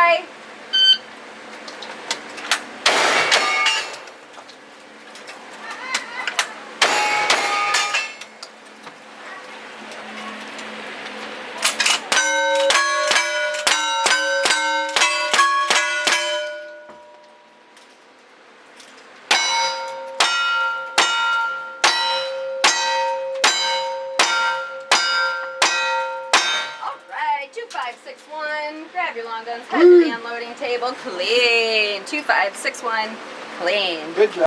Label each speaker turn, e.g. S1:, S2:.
S1: Bye. Alright, 2561. Grab your long guns, head to the unloading table. Clean. 2561. Clean.
S2: Good job.